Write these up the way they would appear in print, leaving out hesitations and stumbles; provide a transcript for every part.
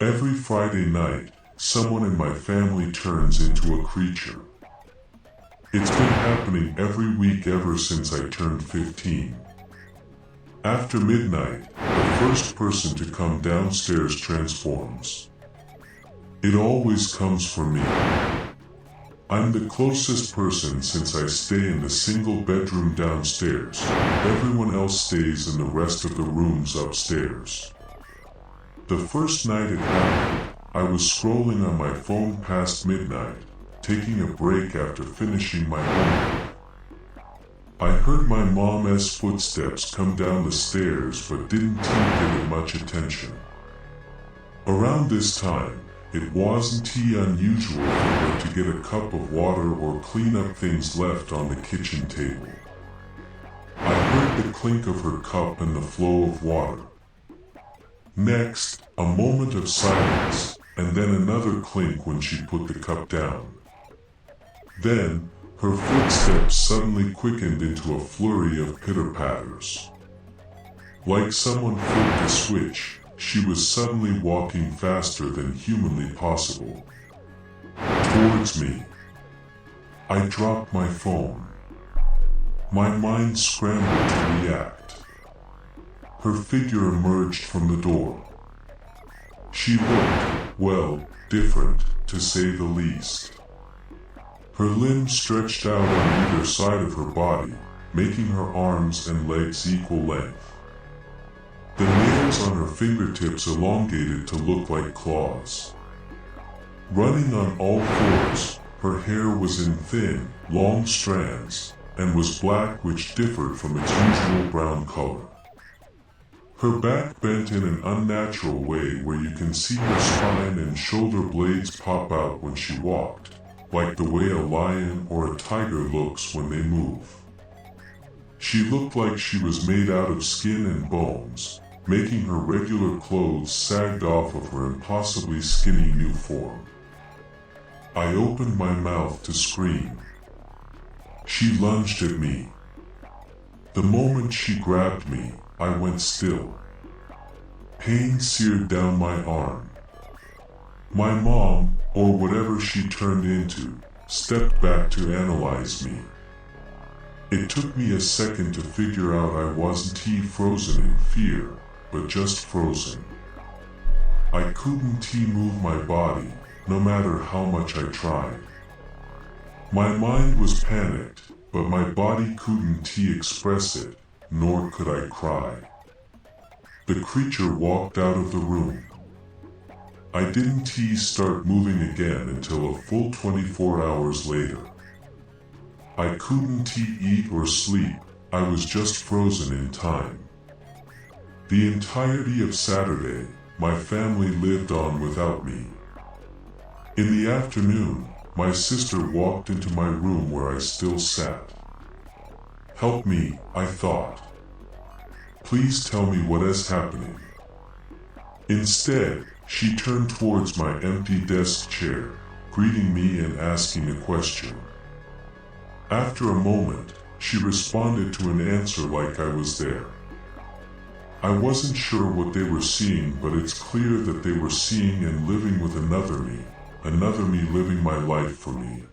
Every Friday night, someone in my family turns into a creature. It's been happening every week ever since I turned 15. After midnight, the first person to come downstairs transforms. It always comes for me. I'm the closest person since I stay in the single bedroom downstairs. Everyone else stays in the rest of the rooms upstairs. The first night it happened, I was scrolling on my phone past midnight, taking a break after finishing my homework. I heard my mom's footsteps come down the stairs but didn't give it much attention. Around this time, it wasn't unusual for her to get a cup of water or clean up things left on the kitchen table. I heard the clink of her cup and the flow of water. Next, a moment of silence, and then another clink when she put the cup down. Then, her footsteps suddenly quickened into a flurry of pitter-patters. Like someone flipped a switch, she was suddenly walking faster than humanly possible. Towards me. I dropped my phone. My mind scrambled to react. Her figure emerged from the door. She looked, well, different, to say the least. Her limbs stretched out on either side of her body, making her arms and legs equal length. The nails on her fingertips elongated to look like claws. Running on all fours, her hair was in thin, long strands, and was black, which differed from its usual brown color. Her back bent in an unnatural way where you can see her spine and shoulder blades pop out when she walked, like the way a lion or a tiger looks when they move. She looked like she was made out of skin and bones, making her regular clothes sagged off of her impossibly skinny new form. I opened my mouth to scream. She lunged at me. The moment she grabbed me, I went still. Pain seared down my arm. My mom, or whatever she turned into, stepped back to analyze me. It took me a second to figure out I wasn't frozen in fear, but just frozen. I couldn't move my body, no matter how much I tried. My mind was panicked, but my body couldn't express it, nor could I cry. The creature walked out of the room. I didn't start moving again until a full 24 hours later. I couldn't eat or sleep, I was just frozen in time. The entirety of Saturday, my family lived on without me. In the afternoon, my sister walked into my room where I still sat. Help me, I thought. Please tell me what is happening. Instead, she turned towards my empty desk chair, greeting me and asking a question. After a moment, she responded to an answer like I was there. I wasn't sure what they were seeing, but it's clear that they were seeing and living with another me living my life for me.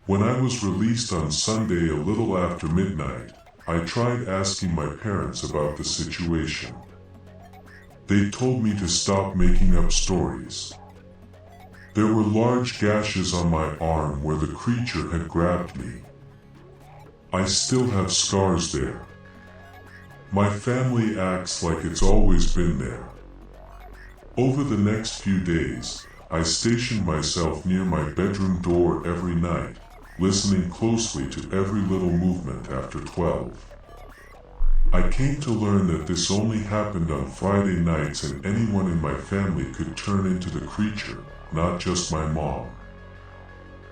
When I was released on Sunday a little after midnight, I tried asking my parents about the situation. They told me to stop making up stories. There were large gashes on my arm where the creature had grabbed me. I still have scars there. My family acts like it's always been there. Over the next few days, I stationed myself near my bedroom door every night, listening closely to every little movement after 12. I came to learn that this only happened on Friday nights and anyone in my family could turn into the creature, not just my mom.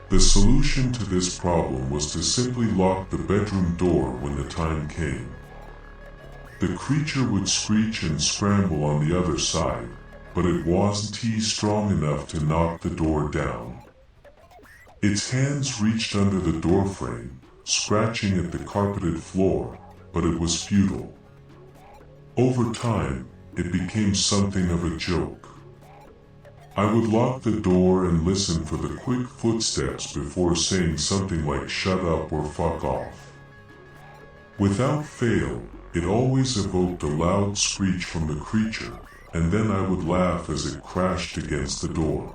The solution to this problem was to simply lock the bedroom door when the time came. The creature would screech and scramble on the other side, but it wasn't strong enough to knock the door down. Its hands reached under the doorframe, scratching at the carpeted floor, but it was futile. Over time, it became something of a joke. I would lock the door and listen for the quick footsteps before saying something like "shut up" or "fuck off." Without fail, it always evoked a loud screech from the creature, and then I would laugh as it crashed against the door.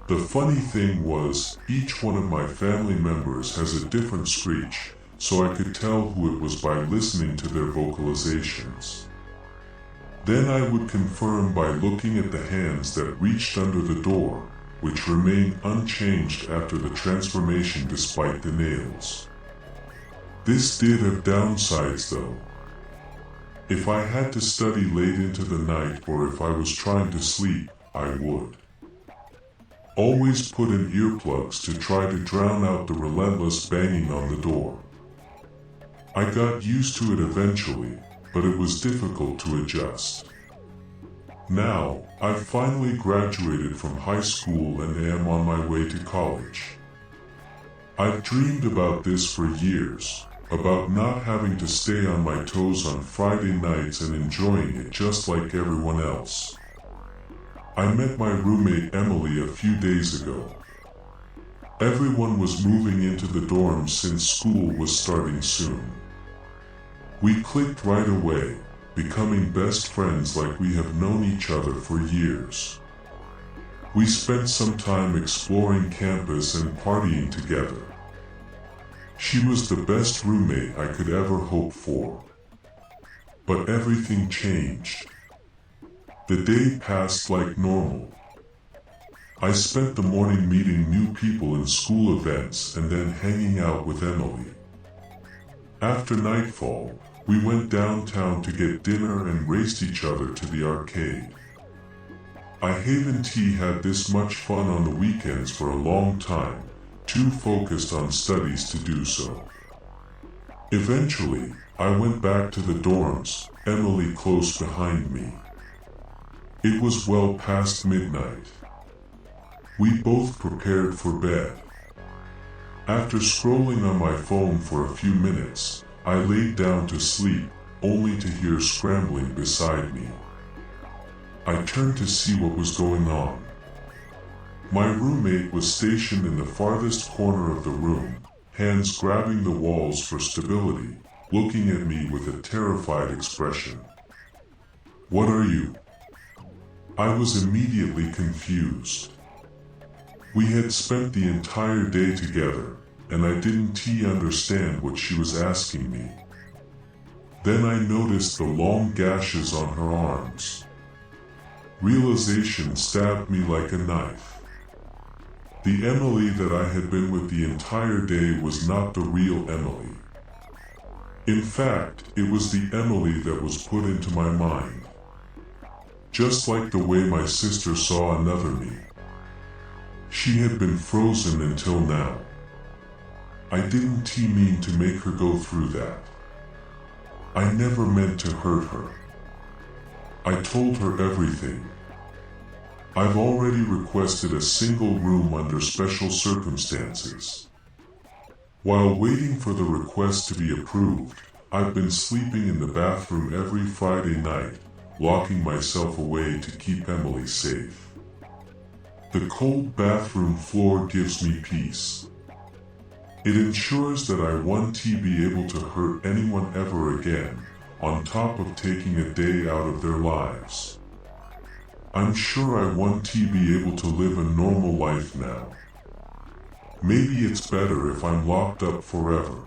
The funny thing was, each one of my family members has a different screech, so I could tell who it was by listening to their vocalizations. Then I would confirm by looking at the hands that reached under the door, which remained unchanged after the transformation despite the nails. This did have downsides though. If I had to study late into the night or if I was trying to sleep, I would always put in earplugs to try to drown out the relentless banging on the door. I got used to it eventually, but it was difficult to adjust. Now, I've finally graduated from high school and am on my way to college. I've dreamed about this for years, about not having to stay on my toes on Friday nights and enjoying it just like everyone else. I met my roommate Emily a few days ago. Everyone was moving into the dorms since school was starting soon. We clicked right away, becoming best friends like we have known each other for years. We spent some time exploring campus and partying together. She was the best roommate I could ever hope for. But everything changed. The day passed like normal. I spent the morning meeting new people in school events and then hanging out with Emily. After nightfall, we went downtown to get dinner and raced each other to the arcade. I haven't had this much fun on the weekends for a long time, too focused on studies to do so. Eventually, I went back to the dorms, Emily close behind me. It was well past midnight. We both prepared for bed. After scrolling on my phone for a few minutes, I laid down to sleep, only to hear scrambling beside me. I turned to see what was going on. My roommate was stationed in the farthest corner of the room, hands grabbing the walls for stability, looking at me with a terrified expression. "What are you?" I was immediately confused. We had spent the entire day together, and I didn't understand what she was asking me. Then I noticed the long gashes on her arms. Realization stabbed me like a knife. The Emily that I had been with the entire day was not the real Emily. In fact, it was the Emily that was put into my mind. Just like the way my sister saw another me. She had been frozen until now. I didn't mean to make her go through that. I never meant to hurt her. I told her everything. I've already requested a single room under special circumstances. While waiting for the request to be approved, I've been sleeping in the bathroom every Friday night, locking myself away to keep Emily safe. The cold bathroom floor gives me peace. It ensures that I won't be able to hurt anyone ever again, on top of taking a day out of their lives. I'm sure I won't be able to live a normal life now. Maybe it's better if I'm locked up forever.